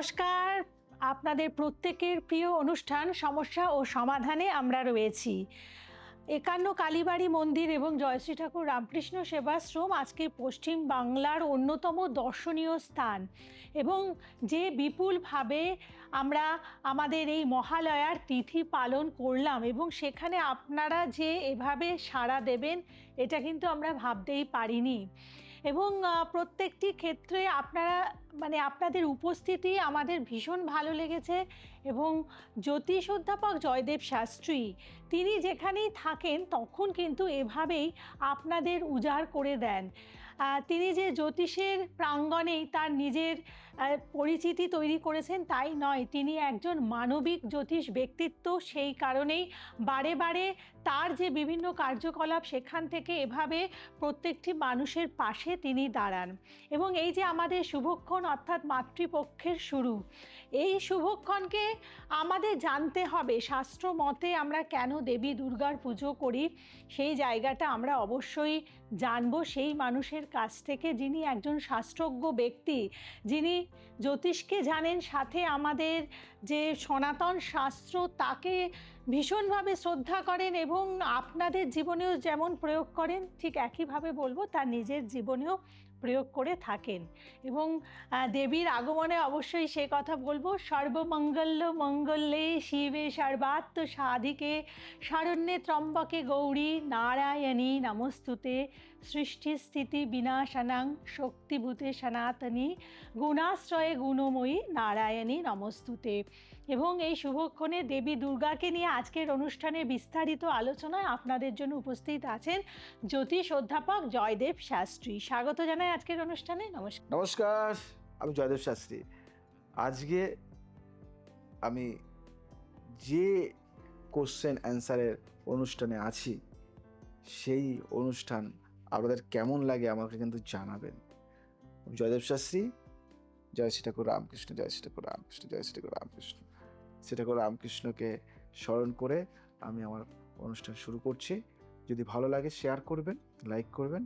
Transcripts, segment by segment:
নমস্কার। আপনাদের প্রত্যেকের প্রিয় অনুষ্ঠান সমস্যা ও সমাধানে আমরা রয়েছি। একান্ন কালীবাড়ি মন্দির এবং জয়শ্রী ঠাকুর রামকৃষ্ণ সেবাশ্রম আজকে পশ্চিম বাংলার অন্যতম দর্শনীয় স্থান এবং যে বিপুলভাবে আমরা আমাদের এই মহালয়ার তিথি পালন করলাম এবং সেখানে আপনারা যে এভাবে সাড়া দেবেন এটা কিন্তু আমরা ভাবতেই পারিনি। এবং প্রত্যেকটি ক্ষেত্রে আপনারা আপনাদের উপস্থিতি আমাদের ভীষণ ভালো লেগেছে। এবং জ্যোতিষ অধ্যাপক জয়দেব শাস্ত্রী তিনি যেখানেই থাকেন তখন কিন্তু এভাবেই আপনাদের উজাড় করে দেন। তিনি যে জ্যোতিষের প্রাঙ্গণেই তার নিজের পরিচিতি তৈরি করেছেন তাই নয়, তিনি একজন মানবিক জ্যোতিষ ব্যক্তিত্ব। সেই কারণেই বারে বারে তার যে বিভিন্ন কার্যকলাপ সেখান থেকে এভাবে প্রত্যেকটি মানুষের পাশে তিনি দাঁড়ান। এবং এই যে আমাদের শুভক্ষণ অর্থাৎ মাতৃপক্ষের শুরু, এই শুভক্ষণকে আমাদের জানতে হবে শাস্ত্র মতে আমরা কেন দেবী দুর্গার পুজো করি। সেই জায়গাটা আমরা অবশ্যই জানবো সেই মানুষের কাছ থেকে যিনি একজন শাস্ত্রজ্ঞ ব্যক্তি, যিনি জ্যোতিষকে জানেন, সাথে আমাদের যে সনাতন শাস্ত্র তাকে ভীষণভাবে শ্রদ্ধা করেন এবং আপনাদের জীবনেও যেমন প্রয়োগ করেন ঠিক একইভাবে বলবো তার নিজের জীবনেও প্রয়োগ করে থাকেন। এবং দেবীর আগমনে অবশ্যই সে কথা বলবো, সর্বমঙ্গল্য মঙ্গলে শিবে সর্বাত্ম সাধিকে শরণ্যে ত্রম্বকে গৌরী নারায়ণী নমস্তুতে সৃষ্টি স্থিতি বিনাশানাং শক্তিভূতে সনাতনী গুণাশ্রয়ে গুণময়ী নারায়ণী নমস্তুতে। এবং এই শুভক্ষণে দেবী দুর্গাকে নিয়ে আজকের অনুষ্ঠানে বিস্তারিত আলোচনায় আপনাদের জন্য উপস্থিত আছেন জ্যোতিষ অধ্যাপক জয়দেব শাস্ত্রী। স্বাগত জানাই আজকের অনুষ্ঠানে। নমস্কার। নমস্কার, আমি জয়দেব শাস্ত্রী। আজকে আমি যে কোশ্চেন অ্যান্সারের অনুষ্ঠানে আছি সেই অনুষ্ঠান আপনাদের কেমন লাগে আমাকে কিন্তু জানাবেন। জয়দেব শাস্ত্রী, জয় শ্রী ঠাকুর রামকৃষ্ণ, জয় শ্রী ঠাকুর রামকৃষ্ণ, জয় শ্রী ঠাকুর রামকৃষ্ণ। শ্রী ঠাকুর রামকৃষ্ণকে স্মরণ করে আমি আমার অনুষ্ঠান শুরু করছি। যদি ভালো লাগে শেয়ার করবেন, লাইক করবেন,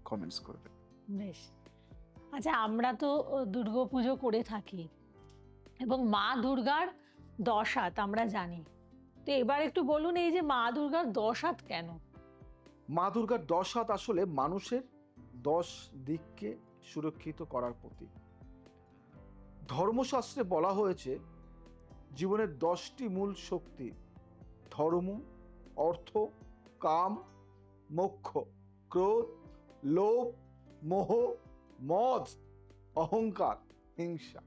কমেন্টস করবেন। বেশ। আচ্ছা, আমরা তো দুর্গা পুজো করে থাকি এবং মা দুর্গার 10 হাত আমরা জানি। তো এবার একটু বলুন এই যে মা দুর্গার 10 হাত কেন? মা দুর্গার 10 হাত আসলে মানুষের 10 দিককে সুরক্ষিত করার প্রতীক। ধর্মশাস্ত্রে বলা হয়েছে জীবনের 10টি মূল শক্তি ধর্ম, অর্থ, কাম, মোক্ষ, ক্রোধ, লোভ, মোহ, মদ, অহংকার, হিংসা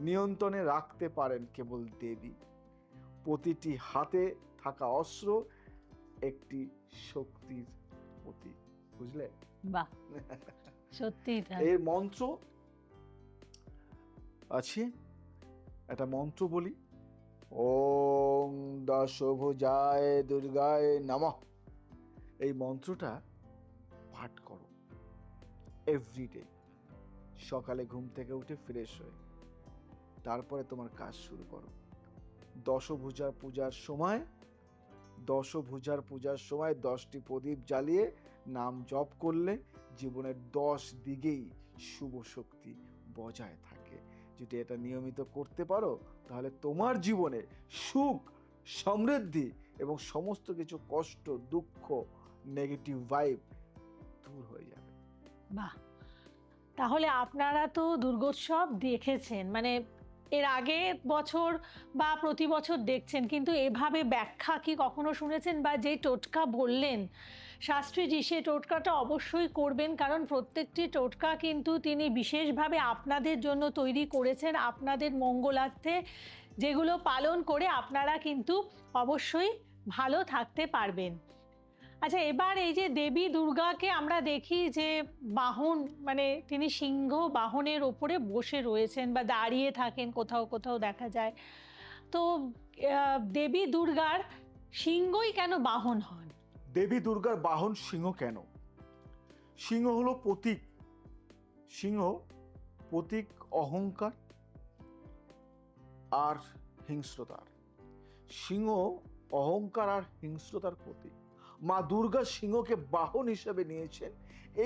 নিয়ন্ত্রণে রাখতে পারেন কেবল দেবী। প্রতিটি হাতে থাকা অস্ত্র একটি শক্তির প্রতীক। বুঝলে? বাহ, সত্যি তাই। এর মন্ত্র আছে, একটা মন্ত্র বলি, ওম দশভুজায় দুর্গায় নমঃ। এই মন্ত্রটা পাঠ করো এভরিডে। সকালে ঘুম থেকে উঠে ফ্রেশ হয়ে তারপরে তোমার কাজ শুরু করো। দশভুজার পূজার সময় 10টি প্রদীপ জ্বালিয়ে নাম জপ করলে জীবনের 10 দিকেই শুভ শক্তি বজায় থাকে। যদি এটা নিয়মিত করতে পারো তাহলে তোমার জীবনে সুখ, সমৃদ্ধি এবং সমস্ত কিছু কষ্ট, দুঃখ, নেগেটিভ ভাইব দূর হয়ে যাবে। বাহ, তাহলে আপনারা তো দুর্গোৎসব দেখেছেন, এর আগে বছর বা প্রতি বছর দেখছেন, কিন্তু এভাবে ব্যাখ্যা কি কখনো শুনেছেন? বা যেই টোটকা বললেন শাস্ত্রীজি, সেই টোটকাটা অবশ্যই করবেন, কারণ প্রত্যেকটি টোটকা কিন্তু তিনি বিশেষভাবে আপনাদের জন্য তৈরি করেছেন, আপনাদের মঙ্গলার্থে, যেগুলো পালন করে আপনারা কিন্তু অবশ্যই ভালো থাকতে পারবেন। আচ্ছা, এবার এই যে দেবী দুর্গাকে আমরা দেখি যে বাহন, তিনি সিংহ বাহনের ওপরে বসে রয়েছেন বা দাঁড়িয়ে থাকেন, কোথাও কোথাও দেখা যায়। তো দেবী দুর্গার সিংহই কেন বাহন হন? দেবী দুর্গার বাহন সিংহ কেন? সিংহ হলো প্রতীক। সিংহ প্রতীক অহংকার আর হিংস্রতার। সিংহ অহংকার আর হিংস্রতার প্রতীক। মা দুর্গা সিংহকে বাহন হিসেবে নিয়েছেন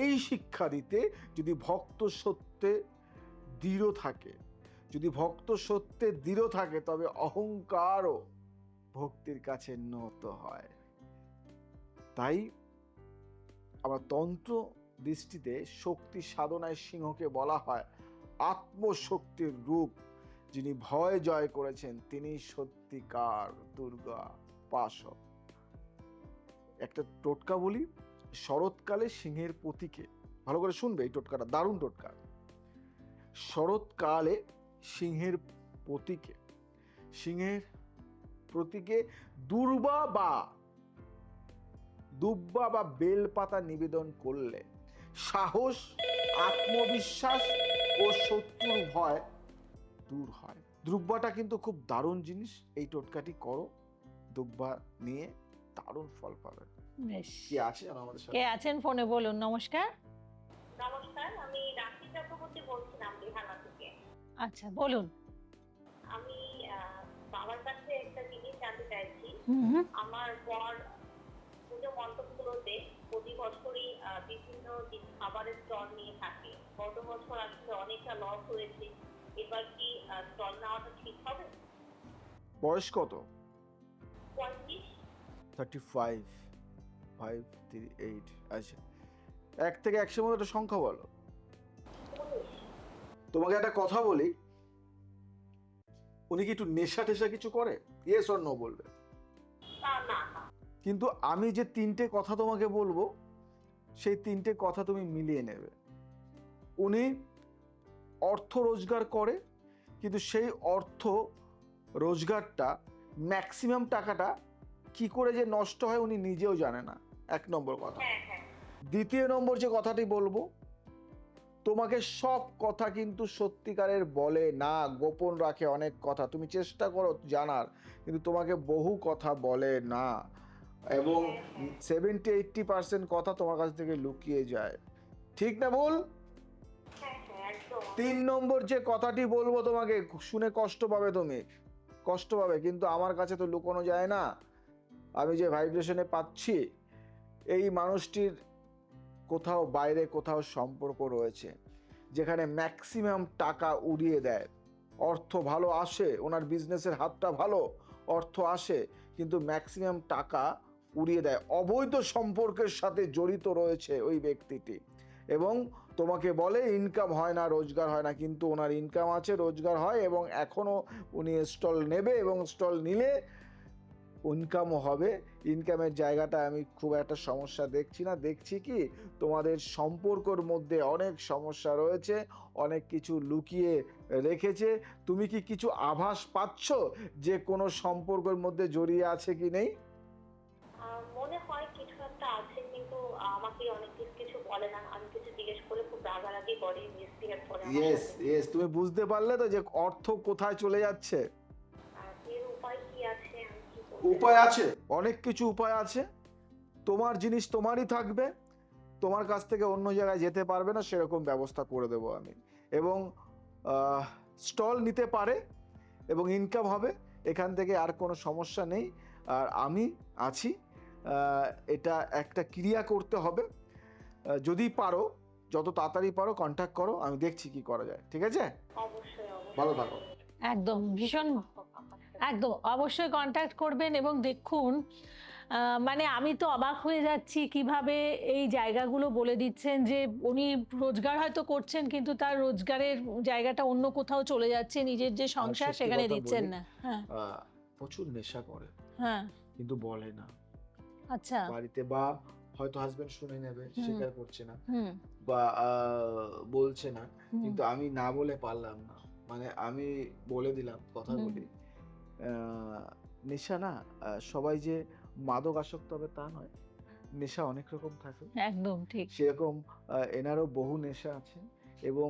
এই শিক্ষা দিতে, যদি ভক্ত সত্যে দৃঢ় থাকে যদি ভক্ত সত্যে দৃঢ় থাকে তবে অহংকারও ভক্তির কাছে নত হয়। তাই আমার তন্ত্র দৃষ্টিতে শক্তি সাধনায় সিংহকে বলা হয় আত্মশক্তির রূপ। যিনি ভয় জয় করেছেন তিনি সত্যিকার দুর্গা উপাসক। একটা টোটকা বলি, শরৎকালে সিংহের প্রতীকে, ভালো করে শুনবে এই টোটকাটা, দারুণ টোটকা। শরৎকালে সিংহের প্রতীকে, সিংহের প্রতীকে দুব্বা বা বেলপাতা নিবেদন করলে সাহস, আত্মবিশ্বাস ও শত্রুর ভয় দূর হয়। দুব্বাটা কিন্তু খুব দারুণ জিনিস, এই টোটকাটি করো, দুব্বা নিয়ে দারুণ ফল পাবে। বেশ, কি আছে আমাদের সাথে? কে আছেন ফোনে বলুন। নমস্কার। নমস্কার, আমি রাখি চক্রবর্তী বলছিলাম বিহানা থেকে। আচ্ছা, বলুন। আমি বাবার কাছে একটা জিনিস জানতে চাইছি। আমার বর পুজো মণ্ডপগুলোতে প্রতি বছরই বিভিন্ন খাবারের স্টল নিয়ে থাকে। গত বছর আসলে অনেকটা লস হয়েছে, এবার কি স্টল নেওয়াটা ঠিক হবে? বয়স কত? 35। 35, 538। আচ্ছা, 1 থেকে 100 মধ্যে একটা সংখ্যা বলো। 19। তোমাকে একটা কথা বলি, উনি কি একটু নেশা টেশা কিছু করে? ইয়েস অর নো বলবে। না না না। কিন্তু আমি যে 3টে কথা তোমাকে বলবো, সেই 3টে কথা তুমি মিলিয়ে নেবে। উনি অর্থ রোজগার করে, কিন্তু সেই অর্থ রোজগারটা ম্যাক্সিমাম টাকাটা কি করে যে নষ্ট হয় উনি নিজেও জানে না, 1 নম্বর কথা। হ্যাঁ হ্যাঁ। দ্বিতীয় নম্বর যে কথাটি বলবো, তোমাকে সব কথা কিন্তু সত্যিকারের বলে না, গোপন রাখে অনেক কথা। তুমি চেষ্টা করো জানার, কিন্তু তোমাকে বহু কথা বলে না, এবং 70-80% কথা তোমার কাছ থেকে লুকিয়ে যায়। ঠিক না ভুল? হ্যাঁ হ্যাঁ একদম। 3 নম্বর যে কথাটি বলবো তোমাকে, শুনে কষ্ট পাবে, তুমি কষ্ট পাবে, কিন্তু আমার কাছে তো লুকোনো যায় না। আমি যে ভাইব্রেশনে পাচ্ছি, এই মানুষটির কোথাও বাইরে কোথাও সম্পর্ক রয়েছে, যেখানে ম্যাক্সিমাম টাকা উড়িয়ে দেয়। অর্থ ভালো আসে, ওনার বিজনেসের হাতটা ভালো, অর্থ আসে, কিন্তু ম্যাক্সিমাম টাকা উড়িয়ে দেয়। অবৈধ সম্পর্কের সাথে জড়িত রয়েছে ওই ব্যক্তিটি, এবং তোমাকে বলে ইনকাম হয় না, রোজগার হয় না, কিন্তু ওনার ইনকাম আছে, রোজগার হয়, এবং এখনো উনি স্টল নেবে, এবং স্টল নিলে ইনকামও হবে। ইনকামের জায়গাটা আমি খুব একটা সমস্যা দেখছি না। দেখছি কি, তোমাদের সম্পর্কর মধ্যে অনেক সমস্যা রয়েছে, অনেক কিছু লুকিয়ে রেখেছে। তুমি কি কিছু আভাস পাচ্ছ যে কোনো সম্পর্কের মধ্যে জড়িয়ে আছে কি নেই? মনে হয় কিছু একটা আছে, কিন্তু আমাকে অনেক কিছু বলে না। আমি কিছু জিজ্ঞেস করলে খুব রাগারাগি করে, মিসবিহেভ করে আমার ইয়েস সাথে। ইয়েস, তুমি বুঝতে পারলে তো যে অর্থ কোথায় চলে যাচ্ছে? এর উপায় কি আছে? আমি কি করব? উপায় আছে, অনেক কিছু উপায় আছে। তোমার জিনিস তোমারই থাকবে, তোমার কাছ থেকে অন্য জায়গায় যেতে পারবে না, সেরকম ব্যবস্থা করে দেবো আমি। এবং স্টল নিতে পারে এবং ইনকাম হবে, এখান থেকে আর কোনো সমস্যা নেই। আর আমি আছি, এটা একটা ক্রিয়া করতে হবে। যদি পারো, যত তাড়াতাড়ি পারো কন্ট্যাক্ট করো, আমি দেখছি কি করা যায়। ঠিক আছে? অবশ্যই অবশ্যই। ভালো থাকো। একদম, ভীষণ, একদম অবশ্যই কন্ট্যাক্ট করবেন। এবং দেখুন, মানে আমি তো অবাক হয়ে যাচ্ছি কিভাবে এই জায়গাগুলো বলে দিচ্ছেন যে উনি রোজগার হয়তো করছেন, কিন্তু তার রোজগারের জায়গাটা অন্য কোথাও চলে যাচ্ছে, নিজের যে সংসার সত্যি সেখানে কথা দিচ্ছেন বলি, না। হ্যাঁ প্রচুর নেশা করে, হ্যাঁ। কিন্তু বলে না আচ্ছা। বাড়িতে, বা হয়তো হাজবেন্ড শুনে নেবে, স্বীকার করছে না, হুম বা বলছে না, হুম। কিন্তু আমি না বলে পারলাম না। মানে আমি বলে দিলাম, কথা বলি। নেশা না, সবাই যে মাদক আসক্ত হবে তা নয়, নেশা অনেক রকম থাকে। একদম ঠিক। সেরকম এনারও বহু নেশা আছে, এবং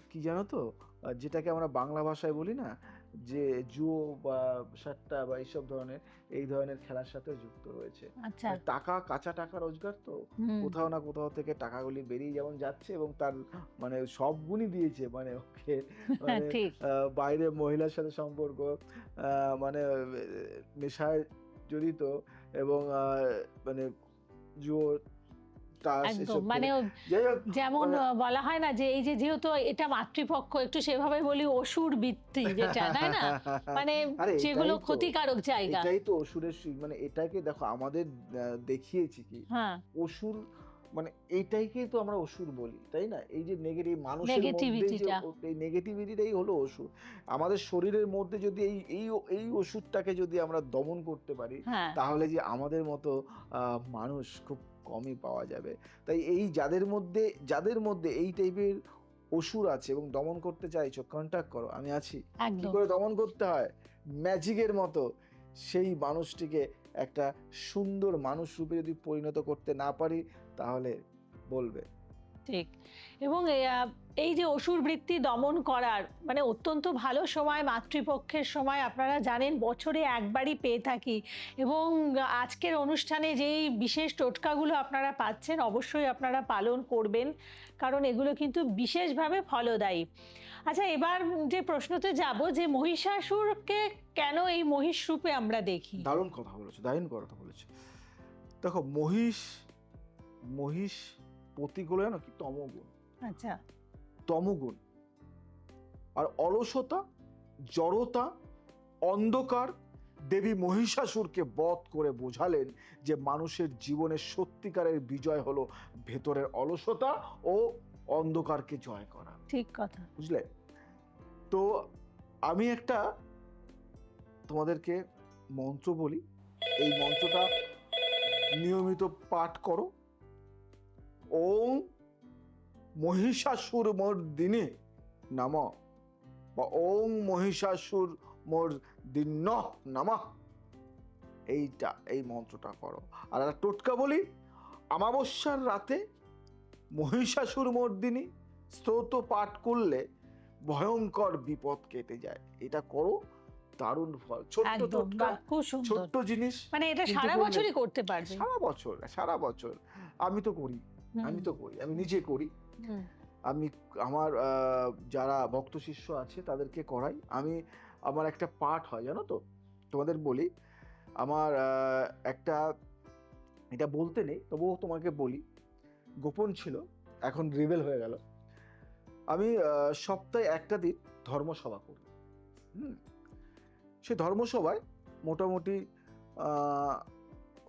কি জানো তো, যেটাকে আমরা বাংলা ভাষায় বলি না, যে জুয়ো বা সাট্টা বা এইসব ধরনের, এই ধরনের খেলার সাথেও যুক্ত রয়েছে। আচ্ছা। মানে টাকা, কাঁচা টাকা রোজগার তো, হুম। কোথাও না কোথাও থেকে টাকাগুলি বেরিয়ে যেমন যাচ্ছে, এবং তার মানে সব গুণই দিয়েছে, মানে ওকে, মানে ঠিক। বাইরে মহিলার সাথে সম্পর্ক, মানে নেশায় জড়িত, এবং মানে জুয়ো টাস একদম এসব মানে করে। যাই হোক, যেমন মানে বলা হয় না যে এই যে যেহেতু এটা মাতৃপক্ষ একটু সেভাবে বলি অসুর বৃত্তি যেটা তাই না, মানে আরে যেগুলো এটাই তো, ক্ষতিকারক জায়গা। এটাই তো অসুরের মানে এটাকে দেখো আমাদের দেখিয়েছি কি হ্যাঁ, অসুর, মানে এইটাইকেই তো আমরা অসুর বলি, তাই না? এই যে নেগেটিভ মানুষের মধ্যেই যে নেগেটিভিটিটা। এই নেগেটিভিটিটাই হলো অসুর। আমাদের শরীরের মধ্যে যদি এই এই এই অসুরটাকে যদি আমরা দমন করতে পারি, হ্যাঁ, তাহলে যে আমাদের মতো মানুষ খুব কমই পাওয়া যাবে। তাই এই যাদের মধ্যে এই টাইপের অসুর আছে এবং দমন করতে চাইছো, কন্ট্যাক্ট করো, আমি আছি। কি একদম করে দমন করতে হয়? ম্যাজিকের মতো সেই মানুষটিকে একটা সুন্দর মানুষ রূপে যদি পরিণত করতে না পারি, তাহলে বলবে। ঠিক। এবং এই যে অসুর বৃত্তি দমন করার মানে অত্যন্ত ভালো সময় মাতৃপক্ষের সময় আপনারা জানেন বছরে একবারই পেয়ে থাকি, এবং আজকের অনুষ্ঠানে যেই বিশেষ টোটকাগুলো আপনারা পাচ্ছেন অবশ্যই আপনারা পালন করবেন, কারণ এগুলো কিন্তু বিশেষভাবে ফলদায়ী। আচ্ছা, এবার যে প্রশ্নতে যাব যে মহিষাসুরকে কেন এই মহিষ রূপে আমরা দেখি? দারুণ কথা বলেছো, দারুণ কথা বলেছো। দেখো মহিষ প্রতীক হলো জানো কি? তমগুণ। আচ্ছা, তমগুণ আর অলসতা, জড়তা, অন্ধকার দেবী মহিষাসুরকে বধ করে বোঝালেন যে মানুষের জীবনের সত্যিকারের বিজয় হলো ভেতরের অলসতা ও অন্ধকারকে জয় করা। ঠিক কথা। বুঝলে? তো আমি একটা তোমাদেরকে মন্ত্র বলি, এই মন্ত্রটা নিয়মিত পাঠ করো। ওং মহিষাসুর মর্দিনী নমঃ, বা ওং মহিষাসুর মর্দিন্য নমঃ। এই মন্ত্রটা করো। আর একটা টোটকা বলি, অমাবস্যার রাতে মহিষাসুর মর্দিনী স্তোত্র পাঠ করলে ভয়ঙ্কর বিপদ কেটে যায়। এটা করো, দারুণ ফল। ছোট্ট একদম, টোটকা, বাহ, খুব সুন্দর। ছোট্ট জিনিস, মানে এটা কিন্তু সারা করলে- বছরই করতে পারবে। সারা বছর আমি তো করি, হুম, আমি নিজে করি। হুম, আমি আমার যারা ভক্ত শিষ্য আছে তাদেরকে করাই। আমার একটা পাঠ হয় জানো তো, তোমাদের বলি। আমার একটা, এটা বলতে নেই তবুও তোমাকে বলি, গোপন ছিল, এখন রিভেল হয়ে গেল। আমি সপ্তাহে একটা দিন ধর্মসভা করি। সে ধর্মসভায় মোটামুটি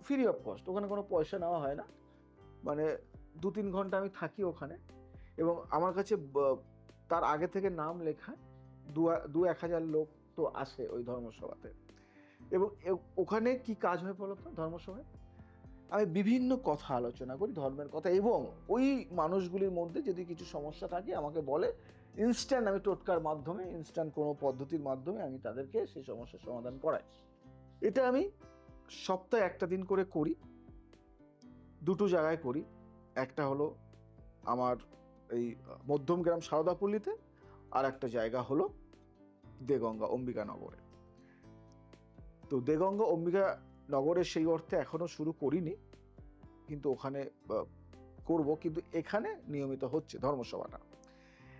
ফ্রি অফ কস্ট, ওখানে কোনো পয়সা নেওয়া হয় না, মানে 2-3 ঘন্টা আমি থাকি ওখানে। এবং আমার কাছে তার আগে থেকে নাম লেখা 2-1 হাজার লোক তো আসে ওই ধর্মসভাতে। এবং ওখানে কি কাজ হয় বলতো? ধর্মসভায় আমি বিভিন্ন কথা আলোচনা করি, ধর্মের কথা, এবং ওই মানুষগুলির মধ্যে যদি কিছু সমস্যা থাকে আমাকে বলে, ইনস্ট্যান্ট আমি টোটকার মাধ্যমে, ইনস্ট্যান্ট কোনো পদ্ধতির মাধ্যমে আমি তাদেরকে সেই সমস্যার সমাধান করাই। এটা আমি সপ্তাহে একটা দিন করে করি, 2টো জায়গায় করি। একটা হলো আমার এই মধ্যমগ্রাম সারদাপল্লীতে, আর একটা জায়গা হলো দেগঙ্গা অম্বিকানগরে। তো দেগঙ্গা অম্বিকানগরের সেই অর্থে এখনো শুরু করিনি, কিন্তু ওখানে করব। কিন্তু এখানে নিয়মিত হচ্ছে ধর্মসভাটা,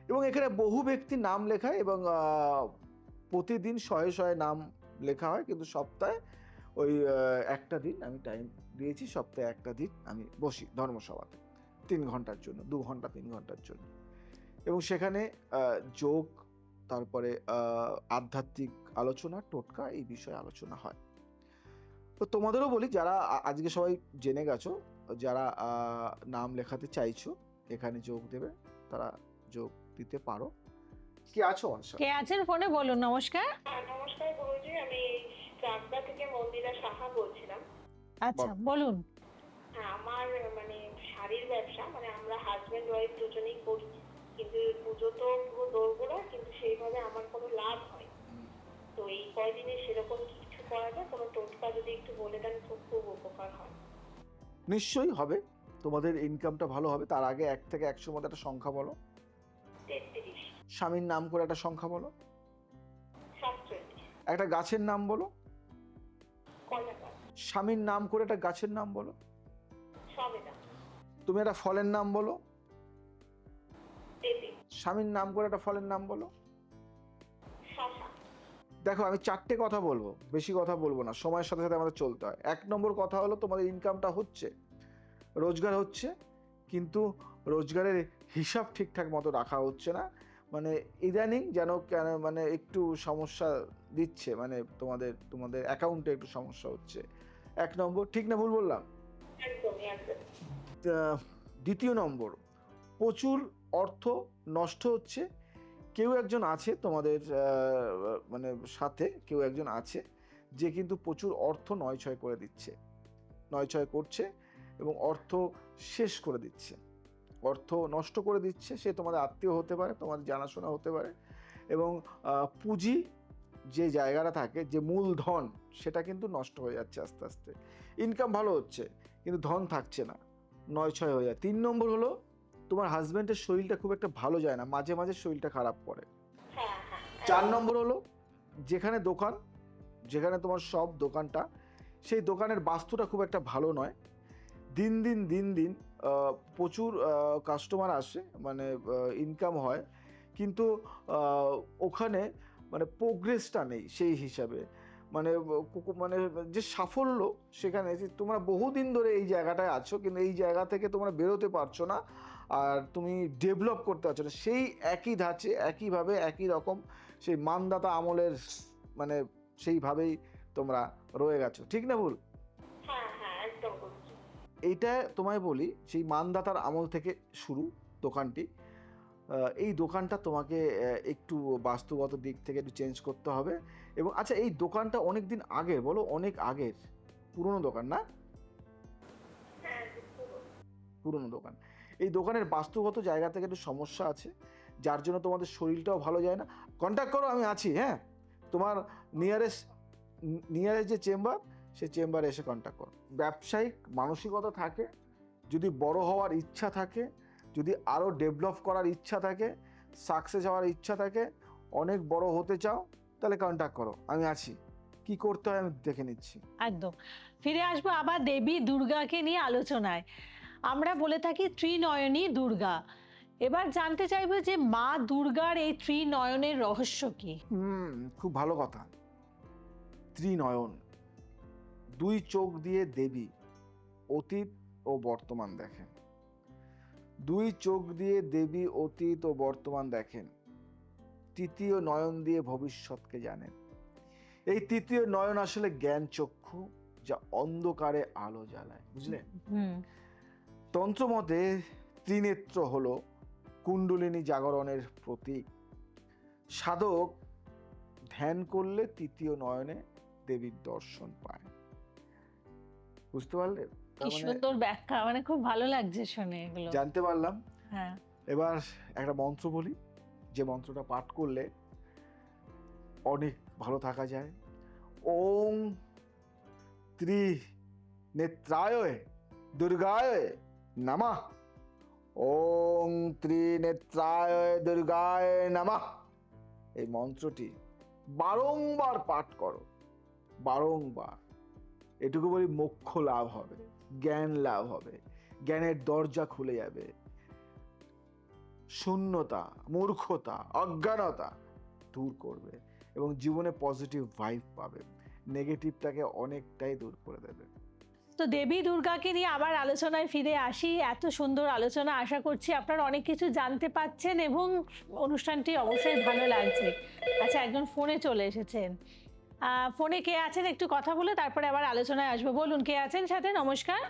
এবং এখানে বহু ব্যক্তির নাম লেখায়, এবং প্রতিদিন 100 নাম লেখা হয়। কিন্তু সপ্তাহে ওই একটা দিন আমি টাইম দিয়েছি, সপ্তাহে একটা দিন আমি বসি ধর্মসভাতে 3 ঘন্টার জন্য, 2 ঘন্টা 3 ঘন্টার জন্য। এবং সেখানে যোগ, তারপরে আধ্যাত্মিক আলোচনা, টোটকা, এই বিষয়ে আলোচনা হয়। তো তোমাদেরও বলি, যারা আজকে সবাই জেনে গেছো, যারা নাম লেখাতে চাইছো এখানে যোগ দেবে, তারা যোগ দিতে পারো। কি আছো অনসা? কে আছেন ফোনে? বলুন। নমস্কার। নমস্কার গুরুজি, আমি চাকদা থেকে মন্দিরা সাহা বলছিলাম। আচ্ছা, বলুন। হ্যাঁ, আমার মানে শাড়ির ব্যবসা, মানে আমরা হাজবেন্ড ওয়াইফ দুজনেই করি, কিন্তু পুজো তো পুরো দোরগোড়া, কিন্তু সেইভাবে আমার কোনো লাভ হয়। তো এই কয়দিনে সেরকম কিছু করা যায়? কোনো টোটকা যদি একটু বলে দেন খুব খুব উপকার হয়। নিশ্চয়ই হবে, তোমাদের ইনকামটা ভালো হবে। তার আগে 1 থেকে 100 মধ্যে একটা সংখ্যা বলো। 33, স্বামীর নাম করে একটা সংখ্যা বলো। 37, একটা গাছের নাম বলো। কলা গাছ, স্বামীর নাম করে একটা গাছের নাম বলো। সবেদা, তুমি একটা ফলের নাম বলো। পেঁপে, স্বামীর নাম করে একটা ফলের নাম বলো। শশা। দেখো, আমি 4টে কথা বলবো, বেশি কথা বলবো না, সময়ের সাথে সাথে আমাদের চলতে হয়। 1 নম্বর কথা হলো, তোমাদের ইনকামটা হচ্ছে, রোজগার হচ্ছে, কিন্তু রোজগারের হিসাব ঠিকঠাক মতো রাখা হচ্ছে না, মানে ইদানিং যেন কেন মানে একটু সমস্যা দিচ্ছে, মানে তোমাদের তোমাদের অ্যাকাউন্টে একটু সমস্যা হচ্ছে। 1 নম্বর, ঠিক না ভুল বললাম? একদমই একদম। দ্বিতীয় নম্বর, প্রচুর অর্থ নষ্ট হচ্ছে। কেউ একজন আছে তোমাদের মানে সাথে কেউ একজন আছে যে কিন্তু প্রচুর অর্থ নয়ছয় করে দিচ্ছে, নয়ছয় করছে এবং অর্থ শেষ করে দিচ্ছে, অর্থ নষ্ট করে দিচ্ছে। সে তোমাদের আত্মীয় হতে পারে, তোমাদের জানাশোনা হতে পারে, এবং পুঁজি যে জায়গাটা থাকে, যে মূলধন, সেটা কিন্তু নষ্ট হয়ে যাচ্ছে আস্তে আস্তে। ইনকাম ভালো হচ্ছে কিন্তু ধন থাকছে না, নয়ছয় হয়ে যায়। 3 নম্বর হলো তোমার হাজবেন্ডের শরীরটা খুব একটা ভালো যায় না, মাঝে মাঝে শরীরটা খারাপ করে। হ্যাঁ হ্যাঁ 4 নম্বর হলো যেখানে দোকান, যেখানে তোমার সব দোকানটা, সেই দোকানের বাস্তুটা খুব একটা ভালো নয়। দিন দিন প্রচুর কাস্টমার আসে, মানে ইনকাম হয়, কিন্তু ওখানে মানে প্রোগ্রেসটা নেই সেই হিসাবে। মানে মানে যে সাফল্য, সেখানে যে তোমরা বহুদিন ধরে এই জায়গাটায় আছো কিন্তু এই জায়গা থেকে তোমরা বেরোতে পারছো না, আর তুমি ডেভেলপ করতে পারছো না, সেই একই ধাঁচে একইভাবে একই রকম সেই মানদাতা আমলের, মানে সেইভাবেই তোমরা রয়ে গেছো, ঠিক না ভুল? হ্যাঁ হ্যাঁ একদম বলছি। এইটা তোমায় বলি, সেই মানদাতার আমল থেকে শুরু দোকানটি। এই দোকানটা তোমাকে একটু বাস্তুগত দিক থেকে একটু চেঞ্জ করতে হবে। এবং আচ্ছা, এই দোকানটা অনেক দিন আগের, বলো অনেক আগের, পুরনো দোকান না? হ্যাঁ বুঝতে পারছি। পুরনো দোকান। এই দোকানের বাস্তুগত জায়গা থেকে একটু সমস্যা আছে, যার জন্য তোমাদের শরীরটাও ভালো যায় না। কন্ট্যাক্ট করো, আমি আছি। হ্যাঁ, তোমার নিয়ারেস্ট যে চেম্বার, সেই চেম্বারে এসে কন্ট্যাক্ট করো। ব্যবসায়িক মানসিকতা থাকে, যদি বড় হওয়ার ইচ্ছা থাকে, যদি আরও ডেভেলপ করার ইচ্ছা থাকে, সাকসেস হওয়ার ইচ্ছা থাকে, অনেক বড় হতে চাও, তাহলে কন্ট্যাক্ট করো, আমি আছি। কি করতে হয় আমি দেখে নিচ্ছি। একদম। ফিরে আসবো আবার দেবী দুর্গাকে নিয়ে আলোচনায়। আমরা বলে থাকি ত্রিনয়নী দুর্গা। এবার জানতে চাইবো যে মা দুর্গার এই ত্রিনয়নের রহস্য কি? খুব ভালো কথা। ত্রিনয়ন, 2 চোখ দিয়ে দেবী অতীত ও বর্তমান দেখেন। 2 চোখ দিয়ে দেবী অতীত ও বর্তমান দেখেন। তৃতীয় নয়ন দিয়ে ভবিষ্যৎকে জানেন। এই তৃতীয় নয়ন আসলে জ্ঞান চক্ষু, যা অন্ধকারে আলো জ্বালায়, বুঝলেন? তন্ত্রমতে ত্রিনেত্র হলো কুণ্ডলিনী জাগরণের প্রতীক। সাধক ধ্যান করলে তৃতীয় নয়নে দেবীর দর্শন পায়। বুঝতে পারলে? কি সুন্দর ব্যাখ্যা, মানে খুব ভালো লাগছে শুনে এগুলো। জানতে পারলাম। হ্যাঁ। এবার একটা মন্ত্র বলি, যে মন্ত্রটা পাঠ করলে অনেক ভালো থাকা যায়। ওং ত্রিনেত্রায় দুর্গায় নমঃ। ওং ত্রিনেত্রায় দুর্গায় নমঃ। এই মন্ত্রটি বারংবার পাঠ করো, বারংবার। এটুকু বলি, মোক্ষ লাভ হবে, জ্ঞান লাভ হবে, জ্ঞানের দরজা খুলে যাবে, শূন্যতা, মূর্খতা, অজ্ঞানতা দূর করবে এবং জীবনে পজিটিভ ভাইব পাবে, নেগেটিভটাকে অনেকটাই দূর করে দেবে। তো দেবী দুর্গাকে নিয়ে আবার আলোচনায় ফিরে আসি। এত সুন্দর আলোচনা, আশা করছি আপনারা অনেক কিছু জানতে পাচ্ছেন এবং অনুষ্ঠানটি অবশ্যই ভালো লাগছে। আচ্ছা, একজন ফোনে চলে এসেছেন। ফোনে কে আছেন একটু কথা বলে তারপরে আবার আলোচনায় আসবো। বলুন, কে আছেন সাথে? নমস্কার।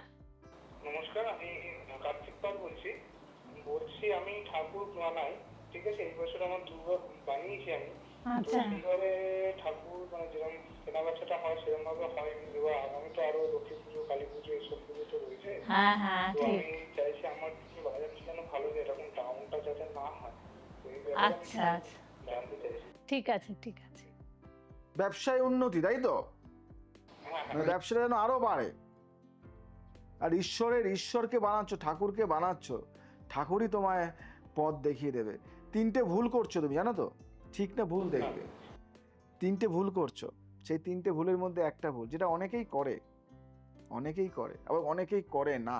নমস্কার, আমি কার্তিক পাল বলছি। আমি ঠাকুর বানাই, ঠিক আছে? এই বছর আমার দুর্গা বানিয়েছি আমি। আচ্ছা। তো এইবারে ঠাকুর মানে যেরকম কেনা বেচাটা হয় সেরকম ভাবে হয়নি। এবার আগামী তো আরো লক্ষ্মী পুজো, কালী পুজো, এসব পুজো তো রয়েছে। হ্যাঁ হ্যাঁ, তো ঠিক। আমি চাইছি আমার কিছু বাজারটা যেন ভালো যায়, এরকম ডাউনটা যাতে না হয়। তো এই ব্যাপারে আমি আচ্ছা আচ্ছা, জানতে চাইছি। ঠিক আছে ঠিক আছে। ব্যবসায় উন্নতি, তাই তো? হ্যাঁ মানে ব্যবসাটা যেন আরো বাড়ে। আর ঈশ্বরকে বানাচ্ছ, ঠাকুরকে বানাচ্ছ, ঠাকুরই তোমায় পথ দেখিয়ে দেবে। 3টে ভুল করছো তুমি, জানো তো? ঠিক না ভুল দেখবে। 3টে ভুল করছো, সেই 3টে ভুলের মধ্যে একটা ভুল, যেটা অনেকেই করে, আবার অনেকেই করে না।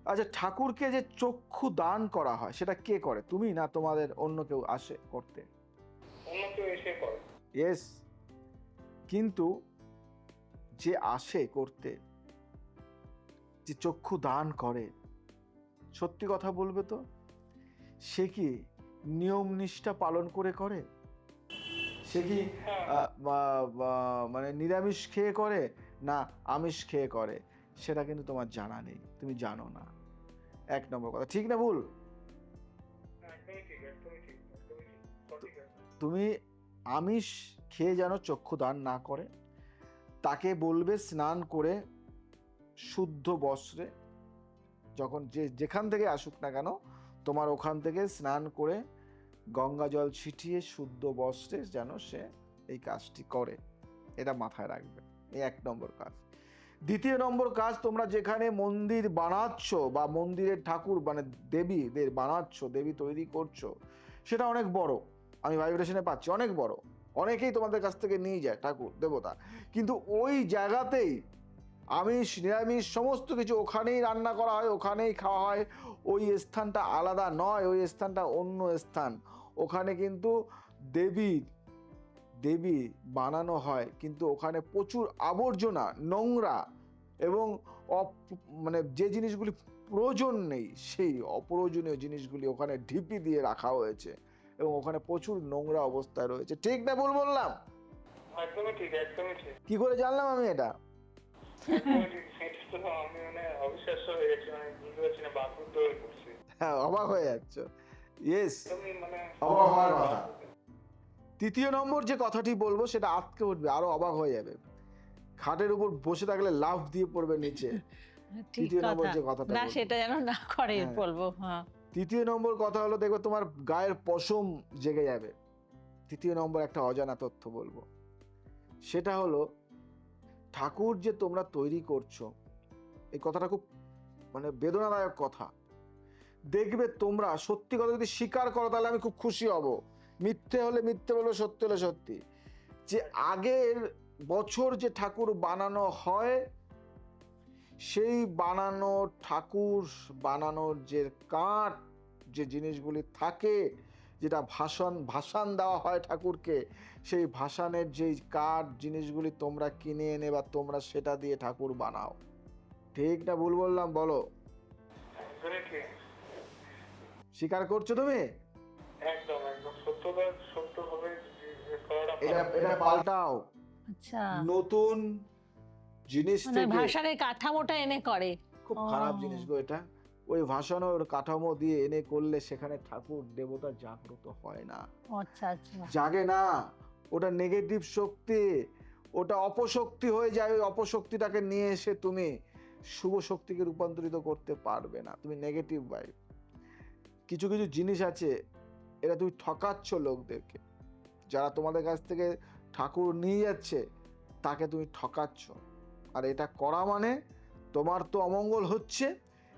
আচ্ছা, ঠাকুরকে যে চক্ষু দান করা হয় সেটা কে করে? তুমি না তোমাদের অন্য কেউ আসে করতে? অন্য কেউ এসে করে। ইয়েস, কিন্তু যে আসে করতে, যে চক্ষু দান করে, সত্যি কথা বলবে তো, সে কি নিয়ম নিষ্ঠা পালন করে করে? সে কি মানে নিরামিষ খেয়ে করে না আমিষ খেয়ে করে? সেটা কিন্তু তোমার জানা নেই, তুমি জানো না। 1 নম্বর কথা, ঠিক না ভুল? একদমই ঠিক, একদমই ঠিক, একদমই ঠিক, সঠিক একদম। তুমি আমিষ খেয়ে যেন চক্ষু দান না করে, তাকে বলবে স্নান করে শুদ্ধ বস্ত্রে, যখন যেখান থেকে আসুক না কেন, তোমার ওখান থেকে স্নান করে গঙ্গা জল ছিটিয়ে শুদ্ধ বস্ত্রে যেন সে এই কাজটি করে, এটা মাথায় রাখবে। এই 1 নম্বর কাজ। 2 নম্বর কাজ, তোমরা যেখানে মন্দির বানাচ্ছ বা মন্দিরের ঠাকুর মানে দেবীদের বানাচ্ছ, দেবী তৈরি করছো, সেটা অনেক বড়, আমি ভাইব্রেশনে পাচ্ছি, অনেক বড়। অনেকেই তোমাদের কাছ থেকে নিয়ে যায় ঠাকুর দেবতা, কিন্তু ওই জায়গাতেই আমিষ নিরামিষ সমস্ত কিছু ওখানেই রান্না করা হয়, ওখানেই খাওয়া হয়। ওই স্থানটা আলাদা নয়, ওই স্থানটা অন্য স্থান। ওখানে কিন্তু দেবী বানানো হয়, কিন্তু ওখানে প্রচুর আবর্জনা, নোংরা এবং মানে যে জিনিসগুলি প্রয়োজন নেই সেই অপ্রয়োজনীয় জিনিসগুলি ওখানে ঢিপি দিয়ে রাখা হয়েছে এবং ওখানে প্রচুর নোংরা অবস্থায় রয়েছে। ঠিক না ভুল বললাম? একদমই ঠিক, একদমই ঠিক, কি করে জানলাম আমি এটা? একদমই ঠিক। এটা তো আমি মানে অবিশ্বাস্য হয়ে গেছি, মানে বুঝতে পারছি না, বাকরুদ্ধ হয়ে পড়ছি। হ্যাঁ, অবাক হয়ে যাচ্ছ। ইয়েস, একদমই মানে অবাক হওয়ার কথা। 3 নম্বর যে কথাটি বলবো সেটা আটকে উঠবে, আরো অবাক হয়ে যাবে। খাটের উপর বসে থাকলে লাফ দিয়ে পড়বে নিচে। ঠিক 3 নম্বর যে কথা, কথাটা না বলবো। সেটা যেন না করে হ্যাঁ। বলবো। হ্যাঁ, 3 নম্বর কথা হলো, দেখবে তোমার গায়ের পশম জেগে যাবে। 3 নম্বর একটা অজানা তথ্য বলবো, সেটা হলো ঠাকুর যে তোমরা তৈরি করছো, এই কথাটা খুব মানে বেদনাদায়ক কথা। দেখবে তোমরা সত্যি কথা যদি স্বীকার করো তাহলে আমি খুব খুশি হব, মিথ্যে হলে মিথ্যে বলবো, সত্যি হলে সত্যি, যে আগের বছর যে ঠাকুর বানানো হয়, সেই বানানো ঠাকুর বানানোর যে কাঠ, যে জিনিসগুলি থাকে, যেটা ভাসান দেওয়া হয় ঠাকুরকে, সেই ভাসানের যেই কাঠ জিনিসগুলি তোমরা কিনে এনে বা তোমরা সেটা দিয়ে ঠাকুর বানাও। ঠিক না ভুল বললাম বলো? একদমই ঠিক, স্বীকার করছো তুমি? একদম একদম সত্যভাবে করাটা এটা পাল্টাও, আচ্ছা, নতুন জিনিস মানে থেকে। ভাষার কাঠামোটা এনে করে। খুব ও। খারাপ জিনিস গো এটা। ওই ভাসানোর কাঠামো দিয়ে এনে করলে সেখানে ঠাকুর দেবতা জাগ্রত হয় না, আচ্ছা আচ্ছা, জাগে না। ওটা নেগেটিভ শক্তি, ওটা অপশক্তি হয়ে যায়। ওই অপশক্তিটাকে নিয়ে এসে তুমি শুভ শক্তিকে রূপান্তরিত করতে পারবে না, তুমি নেগেটিভ ভাইব। কিছু কিছু জিনিস আছে, এটা তুমি ঠকাচ্ছ লোকদেরকে, যারা তোমাদের কাছ থেকে ঠাকুর নিয়ে যাচ্ছে তাকে তুমি ঠকাচ্ছ। আর এটা করা মানে তোমার তো অমঙ্গল হচ্ছে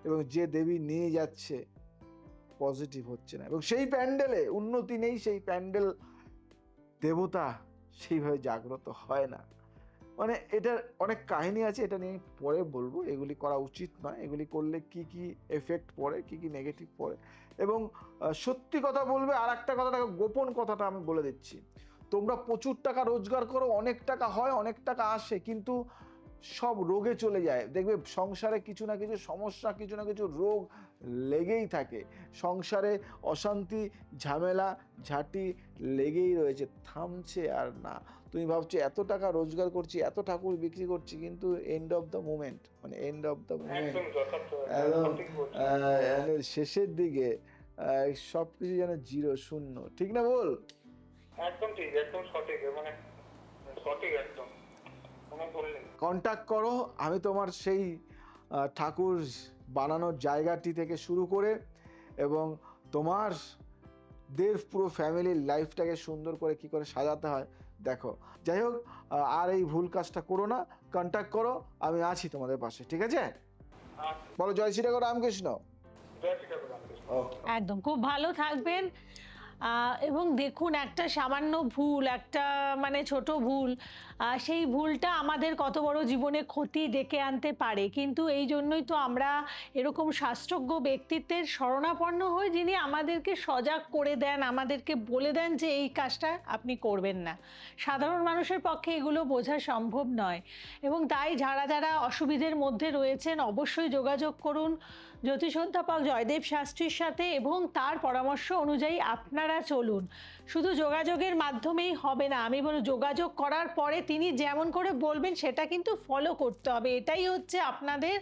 এবং যে দেবী নিয়ে যাচ্ছে পজিটিভ হচ্ছে না, এবং সেই প্যান্ডেলে উন্নতি নেই, সেই প্যান্ডেল দেবতা সেইভাবে জাগ্রত হয় না। মানে এটার অনেক কাহিনী আছে, এটা নিয়ে পরে বলবো। এগুলি করা উচিত নয়, এগুলি করলে কি কি এফেক্ট পড়ে, কি কি নেগেটিভ পড়ে। এবং সত্যি কথা বলবে, আর একটা কথাটা, গোপন কথাটা আমি বলে দিচ্ছি, তোমরা প্রচুর টাকা রোজগার করো, অনেক টাকা হয়, অনেক টাকা আসে, কিন্তু সব রোগে চলে যায়। দেখবে সংসারে কিছু না কিছু সমস্যা, কিছু না কিছু রোগ লেগেই থাকে। সংসারে অশান্তি, ঝামেলা, ঝাঁটি লেগেই রয়েছে, থামছে আর না। তুমি ভাবছো এত টাকা রোজগার করছি, এত ঠাকুর বিক্রি করছি, কিন্তু এন্ড অফ দ্য মোমেন্ট, মানে এন্ড অফ দ্য মোমেন্ট, একদম যথার্থ, একদম সঠিক বলছো। শেষের দিকে সবকিছু যেন জিরো, শূন্য। ঠিক না বল? একদম ঠিক, একদম সঠিক, মানে সঠিক একদম তুমি বললেন। কন্ট্যাক্ট করো, আমি তোমার সেই ঠাকুর বানানোর জায়গাটি থেকে শুরু করে এবং তোমার পুরো ফ্যামিলির লাইফটাকে সুন্দর করে কি করে সাজাতে হয় দেখো। যাই হোক, আর এই ভুল কাজটা করো না, কন্ট্যাক্ট করো, আমি আছি তোমাদের পাশে। ঠিক আছে? বলো জয় শ্রী ঠাকুর রামকৃষ্ণ। জয় শ্রী ঠাকুর রামকৃষ্ণ। একদম খুব ভালো থাকবেন। এবং দেখুন, একটা সামান্য ভুল, একটা মানে ছোট ভুল, সেই ভুলটা আমাদের কত বড় জীবনে ক্ষতি ডেকে আনতে পারে। কিন্তু এই জন্যই তো আমরা এরকম শাস্ত্রজ্ঞ ব্যক্তিত্বের শরণাপন্ন হই, যিনি আমাদেরকে সজাগ করে দেন, আমাদেরকে বলে দেন যে এই কাজটা আপনি করবেন না। সাধারণ মানুষের পক্ষে এগুলো বোঝা সম্ভব নয়। এবং তাই যারা যারা অসুবিধের মধ্যে রয়েছেন অবশ্যই যোগাযোগ করুন। জ্যোতিষ অধ্যাপক জয়দেব শাস্ত্রীর সাথে এবং তার পরামর্শ অনুযায়ী আপনারা চলুন। শুধু যোগাযোগের মাধ্যমেই হবে না, আমি বলি যোগাযোগ করার পরে তিনি যেমন করে বলবেন সেটা কিন্তু ফলো করতে হবে। এটাই হচ্ছে আপনাদের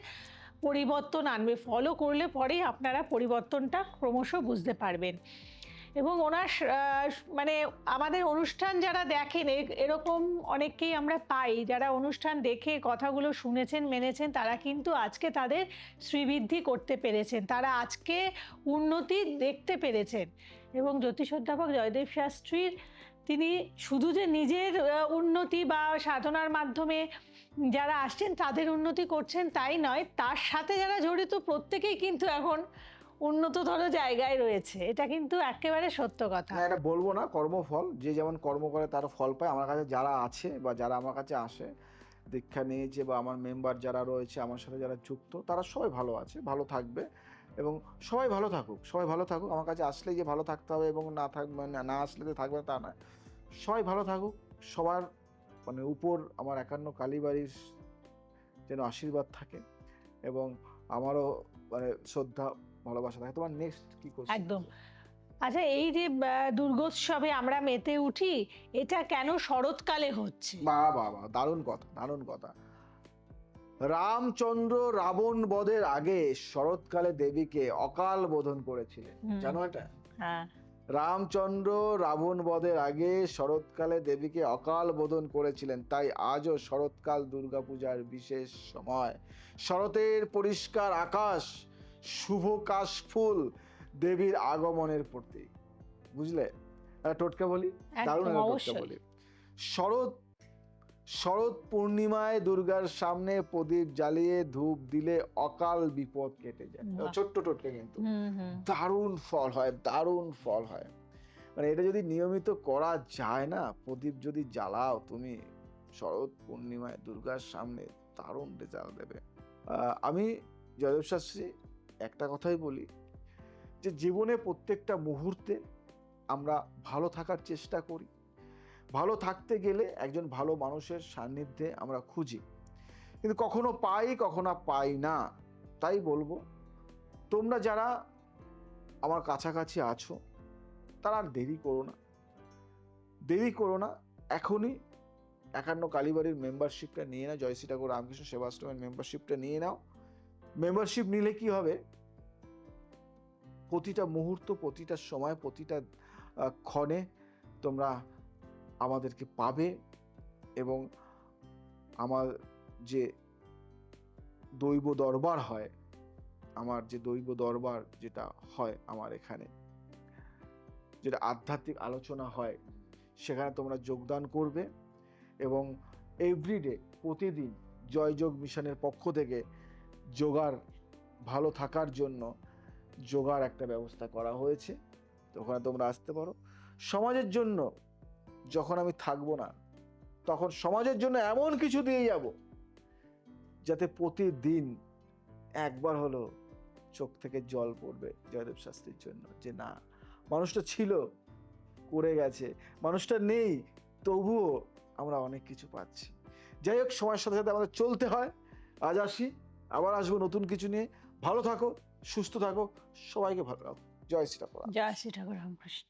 পরিবর্তন আনবে। ফলো করলে পরেই আপনারা পরিবর্তনটা ক্রমশ বুঝতে পারবেন। এবং ওনার মানে আমাদের অনুষ্ঠান যারা দেখেন, এরকম অনেককেই আমরা পাই যারা অনুষ্ঠান দেখে কথাগুলো শুনেছেন, মেনেছেন, তারা কিন্তু আজকে তাদের শ্রীবৃদ্ধি করতে পেরেছেন, তারা আজকে উন্নতি দেখতে পেরেছেন। এবং জ্যোতিষ অধ্যাপক জয়দেব শাস্ত্রীর তিনি শুধু যে নিজের উন্নতি বা সাধনার মাধ্যমে যারা আসছেন তাদের উন্নতি করছেন তাই নয়, তার সাথে যারা জড়িত প্রত্যেকেই কিন্তু এখন উন্নততর জায়গায় রয়েছে। এটা কিন্তু একেবারে সত্য কথা। না, এটা বলবো না, কর্মফল, যে যেমন কর্ম করে তার ফল পায়। আমার কাছে যারা আছে বা যারা আমার কাছে আসে, দীক্ষা নিয়েছে বা আমার মেম্বার যারা রয়েছে, আমার সাথে যারা যুক্ত, তারা সবাই ভালো আছে, ভালো থাকবে এবং সবাই ভালো থাকুক, সবাই ভালো থাকুক। আমার কাছে আসলেই যে ভালো থাকতে হবে এবং না থাকবে না আসলে যে থাকবে তা না, সবাই ভালো থাকুক। সবার মানে উপর আমার 51 কালীবাড়ির যেন আশীর্বাদ থাকে এবং আমারও মানে শ্রদ্ধা ভালোবাসা থাকে। তোমার নেক্সট কি করছো? একদম। আচ্ছা, এই যে দুর্গোৎসবে আমরা মেতে উঠি, এটা কেন শরৎকালে হচ্ছে? বাহ বাহ বাহ, দারুণ কথা, দারুণ কথা। রামচন্দ্র রাবণ বধের আগে শরৎকালে দেবীকে অকাল বোধন করেছিলেন, জানো এটা? হ্যাঁ। রামচন্দ্র রাবণ বধের আগে শরৎকালে দেবীকে অকাল বোধন করেছিলেন, তাই আজও শরৎকাল দুর্গাপূজার বিশেষ সময়। শরতের পরিষ্কার আকাশ, শুভ কাশফুল দেবীর আগমনের প্রতীক। বুঝলে? একটা টোটকা বলি, দারুণ একটা টোটকা বলি। শরৎ পূর্ণিমায় দুর্গার সামনে প্রদীপ জ্বালিয়ে ধূপ দিলে অকাল বিপদ কেটে যায়। ছোট্ট টোটকা কিন্তু দারুণ ফল হয়, দারুণ ফল হয়। মানে এটা যদি নিয়মিত করা যায় না, প্রদীপ যদি জ্বালাও তুমি শরৎ পূর্ণিমায় দুর্গার সামনে, দারুণ রেজাল্ট দেবে। আমি জয়দেব শাস্ত্রী একটা কথাই বলি, যে জীবনে প্রত্যেকটা মুহূর্তে আমরা ভালো থাকার চেষ্টা করি। ভালো থাকতে গেলে একজন ভালো মানুষের সান্নিধ্যে আমরা খুঁজি, কিন্তু কখনো পাই কখনো পাই না। তাই বলবো, তোমরা যারা আমার কাছাকাছি আছো তারা আর দেরি করো না, দেরি করো না, এখনই 51 কালীবাড়ির মেম্বারশিপটা নিয়ে নাও। জয়শ্রী ঠাকুর রামকৃষ্ণ সেবাশ্রমের মেম্বারশিপটা নিয়ে নাও। মেম্বারশিপ নিলে কি হবে, প্রতিটা মুহূর্ত, প্রতিটা সময়, প্রতিটা ক্ষণে তোমরা আমাদেরকে পাবে এবং আমার যে দৈব দরবার হয়, আমার যে দৈব দরবার যেটা হয় আমার এখানে, যেটা আধ্যাত্মিক আলোচনা হয়, সেখানে তোমরা যোগদান করবে এবং এভরিডে, প্রতিদিন জয়যোগ মিশনের পক্ষ থেকে যোগার ভালো থাকার জন্য যোগার একটা ব্যবস্থা করা হয়েছে, তো ওখানে তোমরা আসতে পারো। সমাজের জন্য যখন আমি থাকবো না, তখন সমাজের জন্য এমন কিছু দিয়ে যাব যাতে প্রতিদিন একবার হলো চোখ থেকে জল পড়বে জয়দেব শাস্ত্রীর জন্য, যে না, মানুষটা ছিল, করে গেছে, মানুষটা নেই, তবুও আমরা অনেক কিছু পাচ্ছি। যাই হোক, সময়ের সাথে সাথে আমাদের চলতে হয়। আজ আসি, আবার আসবো নতুন কিছু নিয়ে। ভালো থাকো, সুস্থ থাকো, সবাইকে ভালো রাখো। জয় শ্রী ঠাকুর। জয় শ্রী ঠাকুর রামকৃষ্ণ।